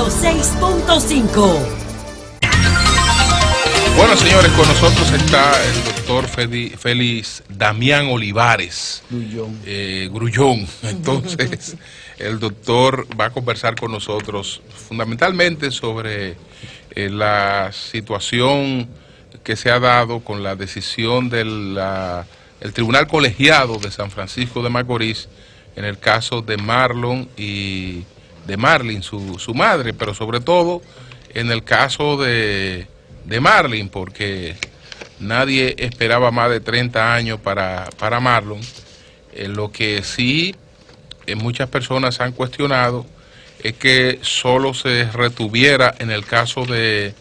106.5. Bueno, señores, con nosotros está el doctor Félix Damián Olivares Grullón. Entonces, el doctor va a conversar con nosotros fundamentalmente sobre la situación que se ha dado con la decisión del Tribunal Colegiado de San Francisco de Macorís en el caso de Marlon y de Marlene, su madre, pero sobre todo en el caso de Marlene, porque nadie esperaba más de 30 años para Marlon. Lo que sí muchas personas han cuestionado es que solo se retuviera en el caso de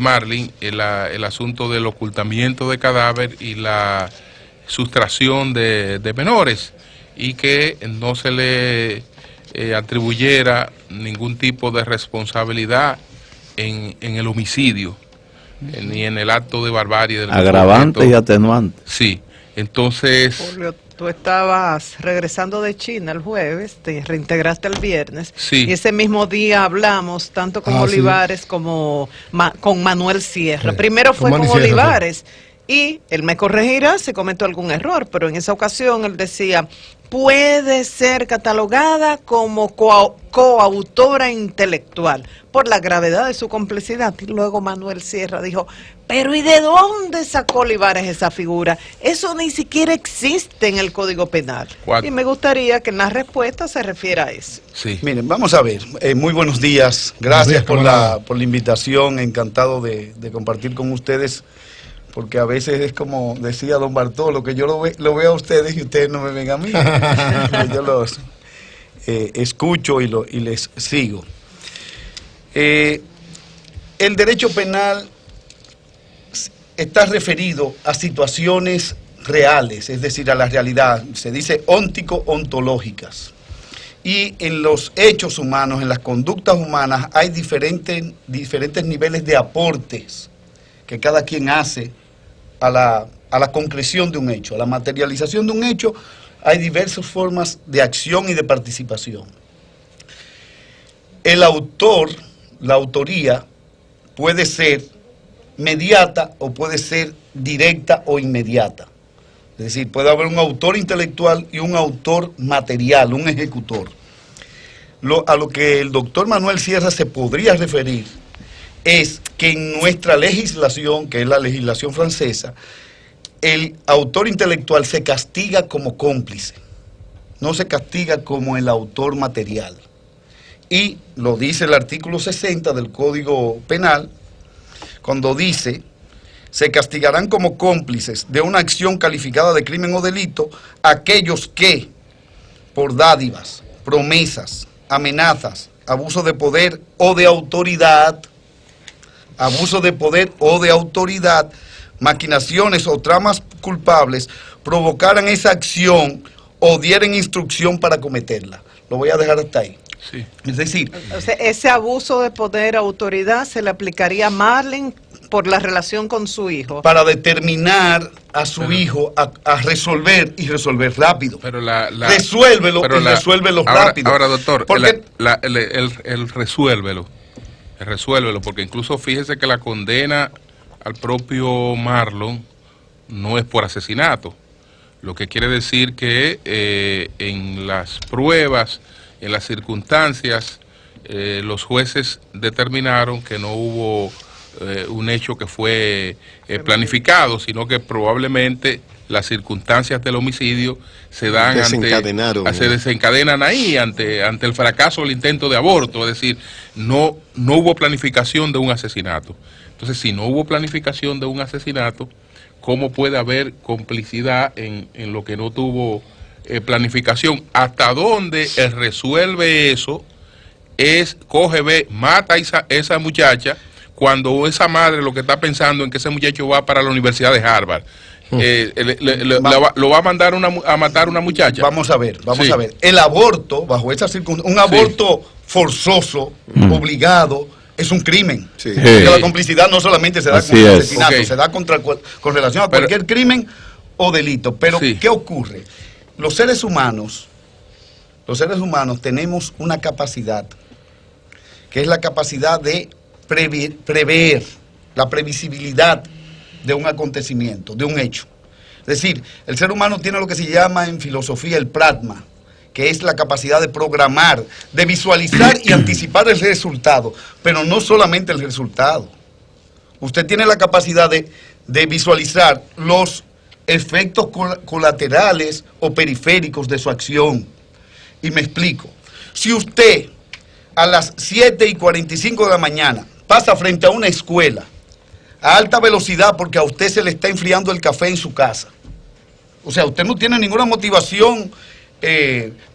Marlene el asunto del ocultamiento de cadáver y la sustracción de menores, y que no se le atribuyera ningún tipo de responsabilidad en el homicidio, ni en el acto de barbarie del agravante y atenuante. Sí, entonces... Julio, tú estabas regresando de China el jueves, te reintegraste el viernes, sí, y ese mismo día hablamos tanto con Olivares, sí, como con Manuel Sierra. Primero fue con Olivares, y él me corregirá si cometó algún error, pero en esa ocasión él decía: puede ser catalogada como coautora intelectual por la gravedad de su complicidad. Y luego Manuel Sierra dijo: pero ¿y de dónde sacó Olivares esa figura? Eso ni siquiera existe en el Código Penal. Y me gustaría que en la respuesta se refiera a eso. Sí. Miren, vamos a ver. Muy buenos días. Gracias por la invitación. Encantado de compartir con ustedes. Porque a veces es como decía don Bartolo, que yo lo veo a ustedes y ustedes no me ven a mí. Yo los escucho y les sigo. El derecho penal está referido a situaciones reales, es decir, a la realidad. Se dice óntico-ontológicas. Y en los hechos humanos, en las conductas humanas, hay diferentes niveles de aportes que cada quien hace a la concreción de un hecho, a la materialización de un hecho. Hay diversas formas de acción y de participación. El autor, la autoría, puede ser mediata o puede ser directa o inmediata. Es decir, puede haber un autor intelectual y un autor material, un ejecutor. A lo que el doctor Manuel Sierra se podría referir es que en nuestra legislación, que es la legislación francesa, el autor intelectual se castiga como cómplice, no se castiga como el autor material. Y lo dice el artículo 60 del Código Penal, cuando dice: se castigarán como cómplices de una acción calificada de crimen o delito aquellos que, por dádivas, promesas, amenazas, abuso de poder o de autoridad, maquinaciones o tramas culpables, provocaran esa acción o dieran instrucción para cometerla. Lo voy a dejar hasta ahí. Sí. Es decir, o sea, ese abuso de poder, autoridad, se le aplicaría a Marlene por la relación con su hijo. Para determinar a su hijo a resolver, y resolver rápido. Pero resuélvelo y resuélvelo rápido. Ahora, doctor, porque el resuélvelo, porque incluso fíjese que la condena al propio Marlon no es por asesinato, lo que quiere decir que en las pruebas, en las circunstancias, los jueces determinaron que no hubo un hecho que fue planificado, sino que probablemente las circunstancias del homicidio se dan se desencadenan ahí ante el fracaso del intento de aborto. Es decir, no hubo planificación de un asesinato. Entonces, si no hubo planificación de un asesinato, ¿cómo puede haber complicidad en lo que no tuvo planificación? ¿Hasta dónde él resuelve eso? Es coge, ve, mata a esa muchacha, cuando esa madre lo que está pensando en que ese muchacho va para la Universidad de Harvard. ¿Lo va a mandar a matar a una muchacha? Vamos a ver. El aborto, bajo esas circunstancias, un aborto forzoso, obligado, es un crimen. Sí. Porque la complicidad no solamente se da con el asesinato, se da con relación a cualquier crimen o delito. Pero, ¿qué ocurre? Los seres humanos tenemos una capacidad que es la capacidad de prever, la previsibilidad de un acontecimiento, de un hecho. Es decir, el ser humano tiene lo que se llama en filosofía el pragma, que es la capacidad de programar, de visualizar y anticipar el resultado, pero no solamente el resultado. Usted tiene la capacidad de visualizar los efectos colaterales o periféricos de su acción. Y me explico. Si usted a las 7:45 de la mañana pasa frente a una escuela a alta velocidad porque a usted se le está enfriando el café en su casa, o sea, usted no tiene ninguna motivación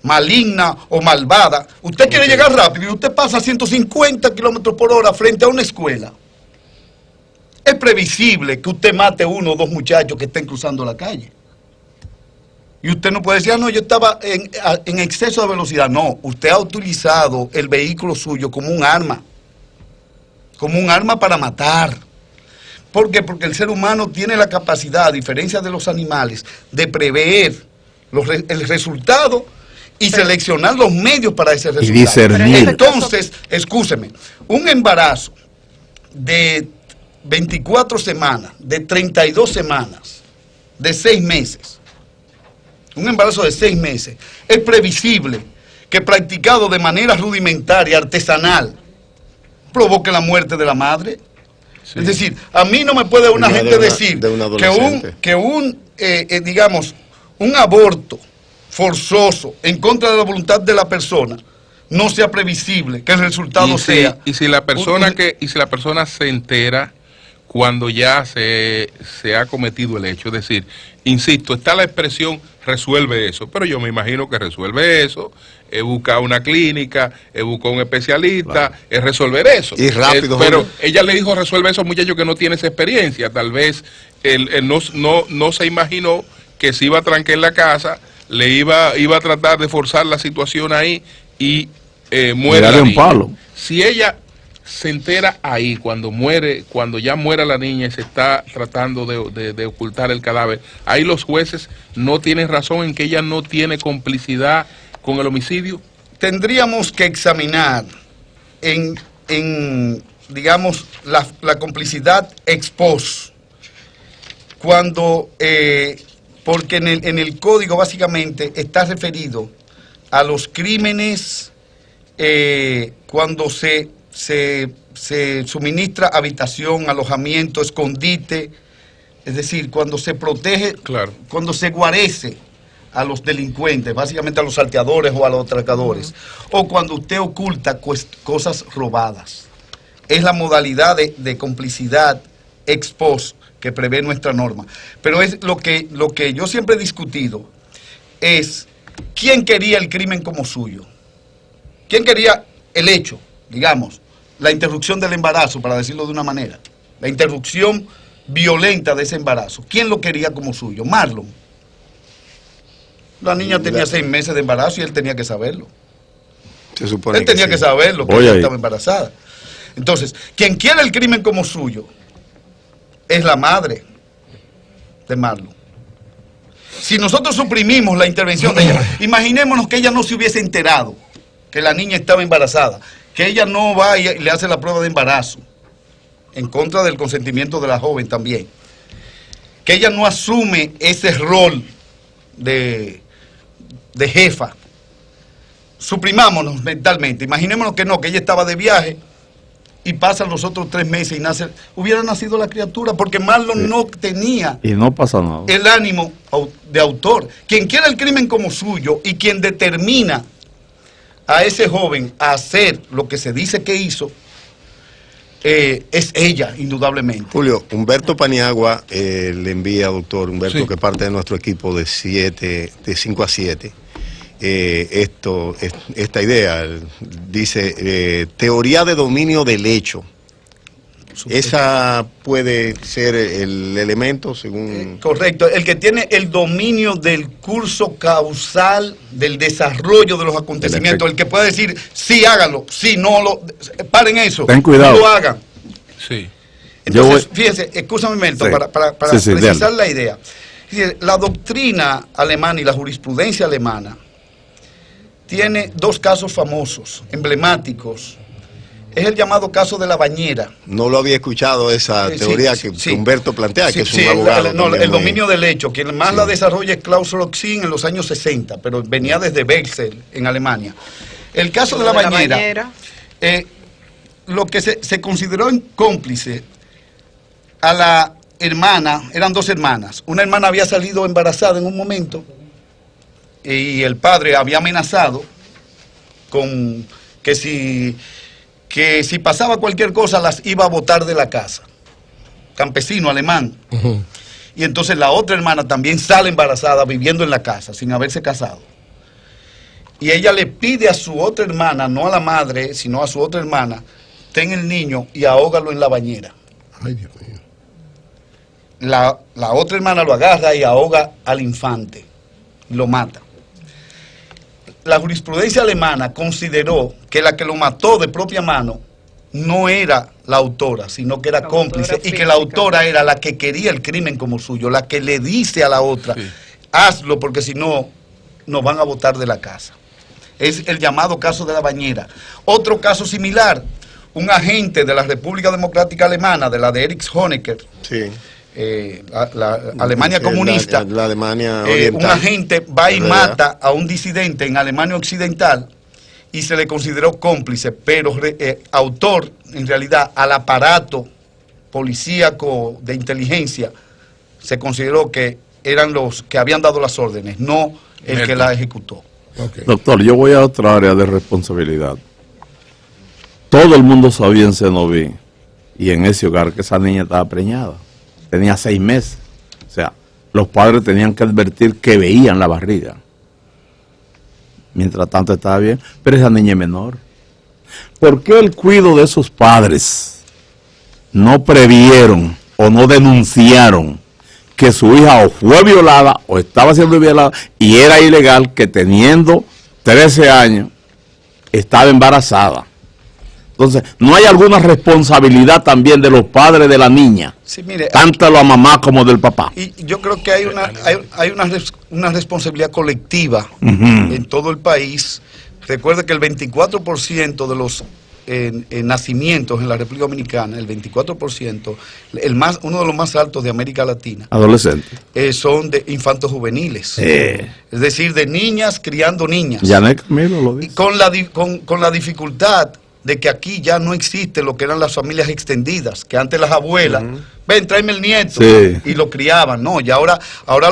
maligna o malvada, usted quiere llegar rápido y usted pasa a 150 kilómetros por hora frente a una escuela, es previsible que usted mate uno o dos muchachos que estén cruzando la calle. Y usted no puede decir, no, yo estaba en exceso de velocidad. No, usted ha utilizado el vehículo suyo como un arma para matar. ¿Por qué? Porque el ser humano tiene la capacidad, a diferencia de los animales, de prever el resultado y seleccionar los medios para ese resultado. Y discernir. Entonces, escúcheme, un embarazo de 24 semanas, de 32 semanas, de 6 meses, un embarazo de 6 meses, es previsible que practicado de manera rudimentaria, artesanal, provoque la muerte de la madre. Sí. Es decir, a mí no me puede una gente decir que digamos, un aborto forzoso en contra de la voluntad de la persona no sea previsible, que el resultado sea. Y si la persona se entera cuando ya se ha cometido el hecho, es decir, insisto, está la expresión resuelve eso, pero yo me imagino que resuelve eso, es buscar una clínica, es buscar un especialista, claro, es resolver eso. Y rápido. Pero ella le dijo resuelve eso a un muchacho que no tiene esa experiencia, tal vez él no se imaginó que se iba a trancar en la casa, le iba a tratar de forzar la situación ahí y muere la niña. Un palo. Si ella se entera ahí cuando ya muera la niña y se está tratando de ocultar el cadáver, ahí los jueces no tienen razón en que ella no tiene complicidad con el homicidio. Tendríamos que examinar digamos, la complicidad ex post, cuando porque en el código básicamente está referido a los crímenes cuando se suministra habitación, alojamiento, escondite, es decir, cuando se protege, claro, cuando se guarece a los delincuentes, básicamente a los salteadores o a los atracadores, o cuando usted oculta cosas robadas. Es la modalidad de complicidad ex post que prevé nuestra norma. Pero es lo que yo siempre he discutido, es quién quería el crimen como suyo, quién quería el hecho, digamos, la interrupción del embarazo, para decirlo de una manera, la interrupción violenta de ese embarazo. ¿Quién lo quería como suyo? Marlon. La niña tenía 6 meses de embarazo y él tenía que saberlo. Se supone él tenía que saberlo, que ella estaba embarazada. Entonces, quien quiere el crimen como suyo es la madre de Marlon. Si nosotros suprimimos la intervención de ella, imaginémonos que ella no se hubiese enterado que la niña estaba embarazada, que ella no va y le hace la prueba de embarazo, en contra del consentimiento de la joven también, que ella no asume ese rol de jefa. Suprimámonos mentalmente, imaginémonos que no, que ella estaba de viaje y pasan los otros 3 meses y nace, hubiera nacido la criatura, porque Marlon no tenía y no pasa nada, el ánimo de autor. Quien quiere el crimen como suyo y quien determina a ese joven a hacer lo que se dice que hizo, es ella, indudablemente. Julio, Humberto Paniagua le envía, doctor Humberto, sí, que parte de nuestro equipo de 5 a 7, esta idea, dice, teoría de dominio del hecho. ¿Esa puede ser el elemento según...? Correcto, el que tiene el dominio del curso causal del desarrollo de los acontecimientos, el que puede decir, sí, háganlo, sí, no lo... Paren eso, ten cuidado, no lo hagan. Sí. Entonces, fíjense, escúchame, Melton, sí, para precisar la idea. La doctrina alemana y la jurisprudencia alemana tiene 2 casos famosos, emblemáticos, Es el llamado caso de la bañera. No lo había escuchado esa teoría que Humberto plantea, que es un Sí, abogado. el dominio del hecho. Quien más la desarrolla es Klaus Roxin en los años 60, pero venía desde Bexel, en Alemania. El caso de la bañera, lo que se consideró cómplice a la hermana, eran dos hermanas. Una hermana había salido embarazada en un momento y el padre había amenazado con que si pasaba cualquier cosa las iba a botar de la casa. Campesino alemán. Y entonces la otra hermana también sale embarazada viviendo en la casa sin haberse casado. Y ella le pide a su otra hermana, no a la madre, sino a su otra hermana, ten el niño y ahógalo en la bañera. Ay, Dios mío. La otra hermana lo agarra y ahoga al infante. Lo mata. La jurisprudencia alemana consideró que la que lo mató de propia mano no era la autora, sino que era cómplice, y que la autora era la que quería el crimen como suyo, la que le dice a la otra, hazlo porque si no, nos van a botar de la casa. Es el llamado caso de la bañera. Otro caso similar, un agente de la República Democrática Alemana, de la de Erich Honecker, la Alemania comunista, la Alemania oriental, un agente va y mata a un disidente en Alemania Occidental y se le consideró cómplice, pero autor en realidad al aparato policíaco de inteligencia se consideró que eran los que habían dado las órdenes, no el que la ejecutó. Doctor, yo voy a otra área de responsabilidad. Todo el mundo sabía en Cenoví y en ese hogar que esa niña estaba preñada. Tenía 6 meses. O sea, los padres tenían que advertir que veían la barriga. Mientras tanto estaba bien, pero esa niña es menor. ¿Por qué el cuidado de esos padres no previeron o no denunciaron que su hija o fue violada o estaba siendo violada y era ilegal que teniendo 13 años estaba embarazada? Entonces, ¿no hay alguna responsabilidad también de los padres de la niña? Sí, mire, tanto de la mamá como del papá. Y yo creo que hay una responsabilidad colectiva en todo el país. Recuerde que el 24% de los nacimientos en la República Dominicana, el 24%, uno de los más altos de América Latina, adolescentes, son de infantos juveniles. Es decir, de niñas criando niñas. Janet Camilo lo dice. Y con la dificultad de que aquí ya no existe lo que eran las familias extendidas, que antes las abuelas, ven, tráeme el nieto, y lo criaban. No, y ahora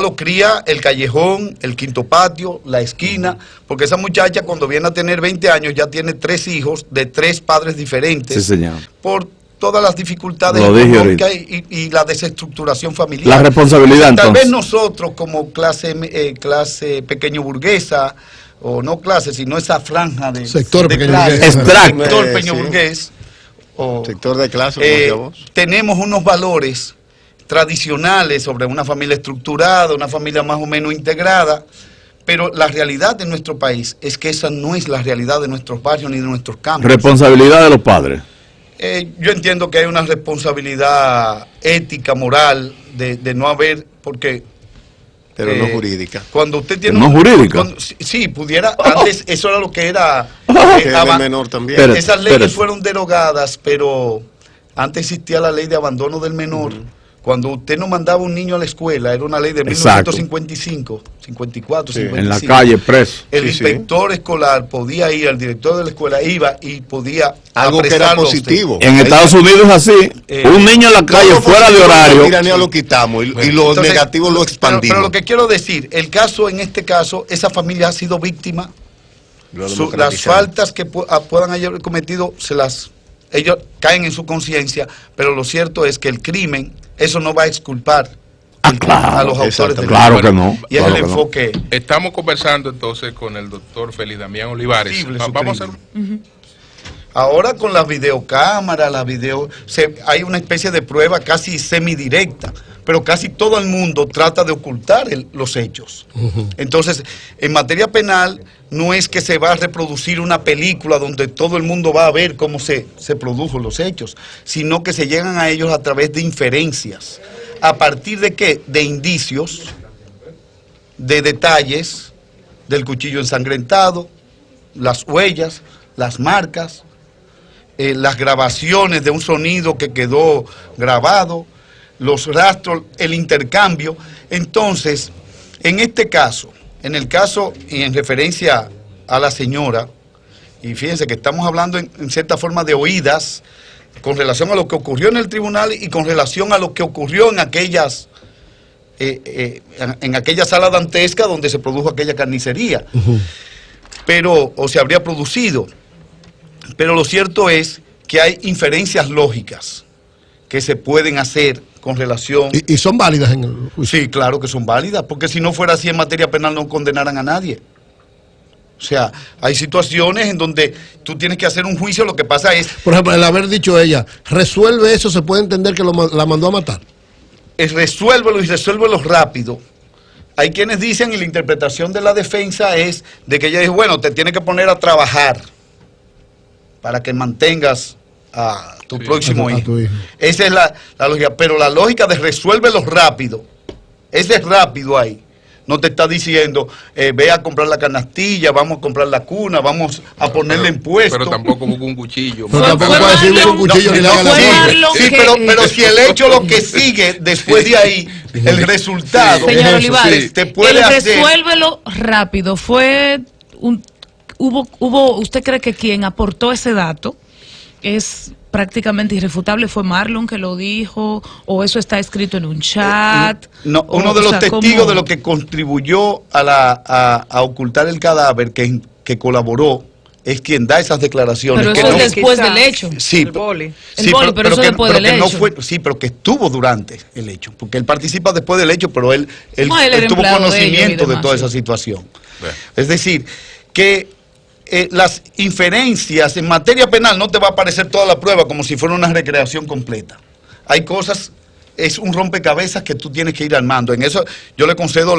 lo cría el callejón, el quinto patio, la esquina, porque esa muchacha cuando viene a tener 20 años ya tiene 3 hijos de 3 padres diferentes. Sí, señor. Por todas las dificultades económicas y la desestructuración familiar. La responsabilidad, entonces, tal entonces. vez nosotros como clase pequeño burguesa, o no clase, sino esa franja de sector de pequeño clase, burgués. sector pequeño burgués, o sector de clase, como vos. tenemos unos valores tradicionales sobre una familia estructurada, una familia más o menos integrada, pero la realidad de nuestro país es que esa no es la realidad de nuestros barrios ni de nuestros campos. Responsabilidad de los padres. Yo entiendo que hay una responsabilidad ética, moral, de no haber, porque pero no jurídica. Cuando usted tiene no jurídica. Sí, pudiera, antes eso era lo que era menor también. Esas leyes fueron derogadas, pero antes existía la ley de abandono del menor. Cuando usted no mandaba un niño a la escuela, era una ley de 1955, 54, 55. En la calle, preso. El inspector escolar podía ir, el director de la escuela iba y podía algo que era positivo. En Estados Unidos es así. Un niño en la calle fuera de horario. Mira, lo quitamos y lo negativo lo expandimos. Pero lo que quiero decir, en este caso, esa familia ha sido víctima. Las faltas que puedan haber cometido, ellos caen en su conciencia, pero lo cierto es que el crimen, eso no va a exculpar a los autores del crimen. Claro que no. Y es el enfoque. Estamos conversando entonces con el doctor Félix Damián Olivares. Vamos a hacer... Ahora con las videocámaras, hay una especie de prueba casi semidirecta, pero casi todo el mundo trata de ocultar los hechos. Entonces, en materia penal, no es que se va a reproducir una película donde todo el mundo va a ver cómo se produjo los hechos, sino que se llegan a ellos a través de inferencias. ¿A partir de qué? De indicios, de detalles, del cuchillo ensangrentado, las huellas, las marcas, las grabaciones de un sonido que quedó grabado, los rastros, el intercambio. Entonces, en este caso, en el caso y en referencia a la señora, y fíjense que estamos hablando en cierta forma de oídas con relación a lo que ocurrió en el tribunal y con relación a lo que ocurrió en aquellas en aquella sala dantesca donde se produjo aquella carnicería, pero, o se habría producido. Pero lo cierto es que hay inferencias lógicas que se pueden hacer con relación... ¿Y son válidas en el juicio? Sí, claro que son válidas, porque si no fuera así en materia penal no condenaran a nadie. O sea, hay situaciones en donde tú tienes que hacer un juicio, lo que pasa es... Por ejemplo, el haber dicho ella, resuelve eso, se puede entender que la mandó a matar. Resuélvelo y resuélvelo rápido. Hay quienes dicen, y la interpretación de la defensa es de que ella dijo, bueno, te tiene que poner a trabajar para que mantengas a tu próximo hijo. Tu hijo. Esa es la lógica, pero la lógica de resuélvelo rápido, ese rápido ahí. No te está diciendo, ve a comprar la canastilla, vamos a comprar la cuna, vamos a ponerle impuestos. Pero tampoco busca un cuchillo. Pero tampoco puede decirle un cuchillo ni le haga la silla. Sí, pero si el hecho lo que sigue después de ahí, el resultado, Señor Olivares, te puede hacer... resuélvelo rápido. ¿Usted cree que quien aportó ese dato es prácticamente irrefutable? ¿Fue Marlon que lo dijo? ¿O eso está escrito en un chat? No, uno de los testigos de lo que contribuyó a ocultar el cadáver, que colaboró, es quien da esas declaraciones. Pero que eso no, es después del hecho. Sí, el boli. Sí, El boli, pero eso después del no hecho. sí, pero que estuvo durante el hecho, porque él participa después del hecho, pero él No, él era tuvo empleado de conocimiento ellos y de demás, toda sí. esa situación. Bueno. Es decir, que las inferencias en materia penal no te va a aparecer toda la prueba como si fuera una recreación completa. Hay cosas, es un rompecabezas que tú tienes que ir armando. En eso yo le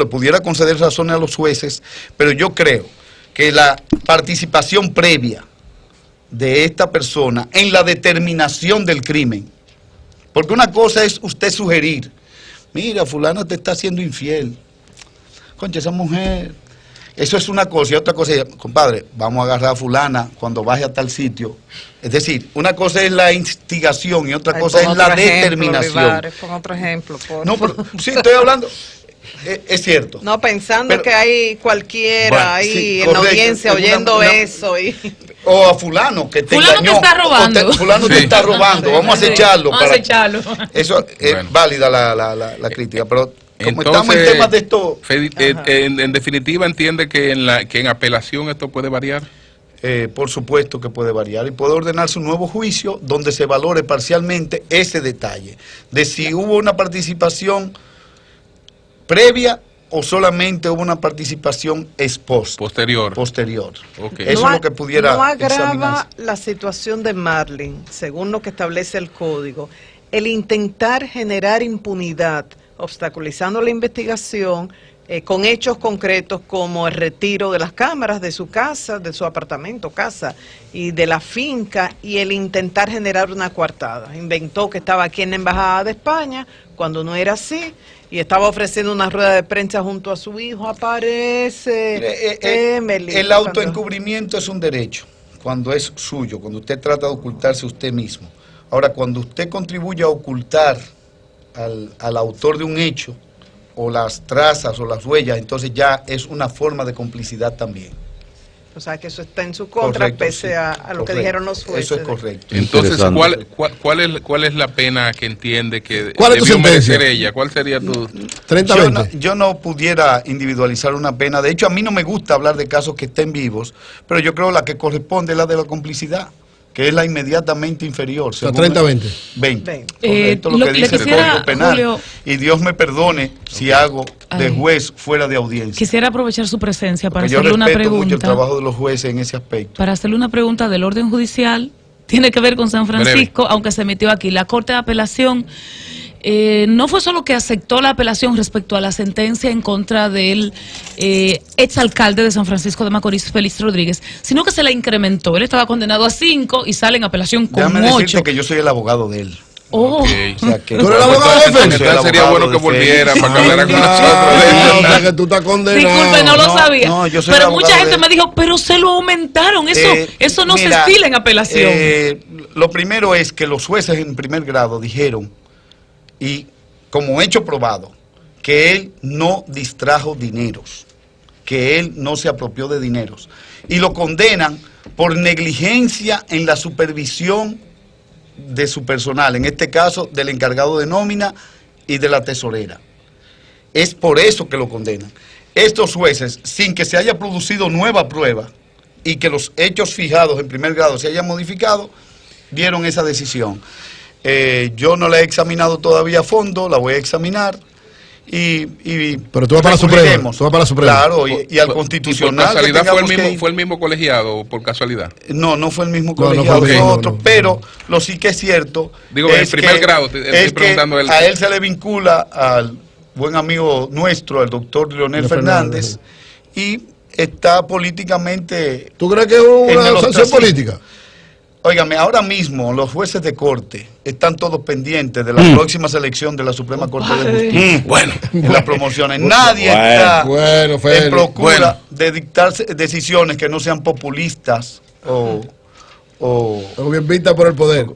pudiera conceder razones a los jueces, pero yo creo que la participación previa de esta persona en la determinación del crimen, porque una cosa es usted sugerir, mira, fulana te está haciendo infiel, concha, esa mujer, eso es una cosa, y otra cosa es, compadre, vamos a agarrar a fulana cuando baje a tal sitio. Es decir, una cosa es la instigación y otra cosa es la determinación. Pon otro ejemplo. No, pero sí, estoy hablando, es cierto. No, pensando Pero- que hay cualquiera Bueno, ahí sí, en la correcto, audiencia es una- oyendo una- eso. O a fulano que te Fulano te engañó. está robando. Fulano te Sí. está robando, vamos a acecharlo. Vamos a acecharlo. Eso es Bueno. válida la crítica, pero como Entonces, estamos en temas de esto, en definitiva, entiende que en apelación esto puede variar. por supuesto que puede variar y puede ordenarse un nuevo juicio donde se valore parcialmente ese detalle de si hubo una participación previa o solamente hubo una participación ex post, Posterior. posterior. Ok. Eso es lo que pudiera No agrava examinarse. la situación de Marlin, según lo que establece el código, el intentar generar impunidad, obstaculizando la investigación con hechos concretos como el retiro de las cámaras de su casa, de su apartamento, casa, y de la finca, y el intentar generar una coartada. Inventó que estaba aquí en la Embajada de España, cuando no era así, y estaba ofreciendo una rueda de prensa junto a su hijo. Aparece Emily. El autoencubrimiento es un derecho cuando es suyo, cuando usted trata de ocultarse usted mismo. Ahora, cuando usted contribuye a ocultar al autor de un hecho, o las trazas o las huellas, entonces ya es una forma de complicidad también. O sea, que eso está en su contra, Correcto, pese sí, a lo que correcto. dijeron los jueces. Eso es correcto. Entonces, Interesante. ¿cuál es la pena que entiende que ¿Cuál es tu debió sentencia? merecer ella? ¿Cuál sería tu...? 30-20. Yo no pudiera individualizar una pena. De hecho, a mí no me gusta hablar de casos que estén vivos, pero yo creo la que corresponde es la de la complicidad, que es la inmediatamente inferior. O sea, según 30-20. 20. Correcto, lo lo que que dice el quisiera, Código Penal. Julio, y Dios me perdone si hago de Ay. juez fuera de audiencia. quisiera aprovechar su presencia para Porque yo hacerle una respeto mucho el pregunta. trabajo de los jueces en ese aspecto. Para hacerle una pregunta del orden judicial, tiene que ver con San Francisco, aunque se emitió aquí. La Corte de Apelación no fue solo que aceptó la apelación respecto a la sentencia en contra del exalcalde de San Francisco de Macorís, Félix Rodríguez, sino que se la incrementó. Él estaba condenado a 5 y sale en apelación con Déjame 8. decirte que yo soy el abogado de él. Oh. Ok. O sea que, ¿Tú eres el abogado de Félix? Entonces sería bueno que volviera para que hablara con nosotros de Ah, o eso. sea que tú estás condenado. Disculpe, no lo No, sabía. no, yo soy pero el mucha abogado gente de- me dijo, pero se lo aumentaron. Eso no Mira, se estila en apelación. Lo primero es que los jueces en primer grado dijeron, y como hecho probado, que él no distrajo dineros, que él no se apropió de dineros, y lo condenan por negligencia en la supervisión de su personal, en este caso del encargado de nómina y de la tesorera. Es por eso que lo condenan. Estos jueces, sin que se haya producido nueva prueba y que los hechos fijados en primer grado se hayan modificado, dieron esa decisión. Yo no la he examinado todavía a fondo, la voy a examinar Pero tú vas para la Suprema, recurriremos. tú vas para la Suprema. Claro, y al Constitucional. ¿Por casualidad que tengamos que ir. fue el mismo colegiado, por casualidad? No, no fue el mismo No, no colegiado fue el que mismo, otro, no. pero lo sí que es cierto. Digo, en es primer que- grado, te estoy es que preguntando él. a él se le vincula al buen amigo nuestro, el doctor Leonel Fernández, y está políticamente. ¿Tú crees que es en una el sanción ostracismo. política? Óigame, ahora mismo los jueces de corte están todos pendientes de la próxima selección de la Suprema Corte de Justicia. Bueno, En las promociones. Nadie está Bueno, Félix. en procura Bueno. de dictar decisiones que no sean populistas o O bien vista por el poder.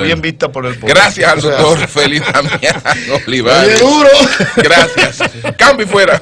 bien vistas por el pueblo. gracias al O sea, doctor Félix Damián Oye, Olivares. duro. Gracias. Cambio y fuera.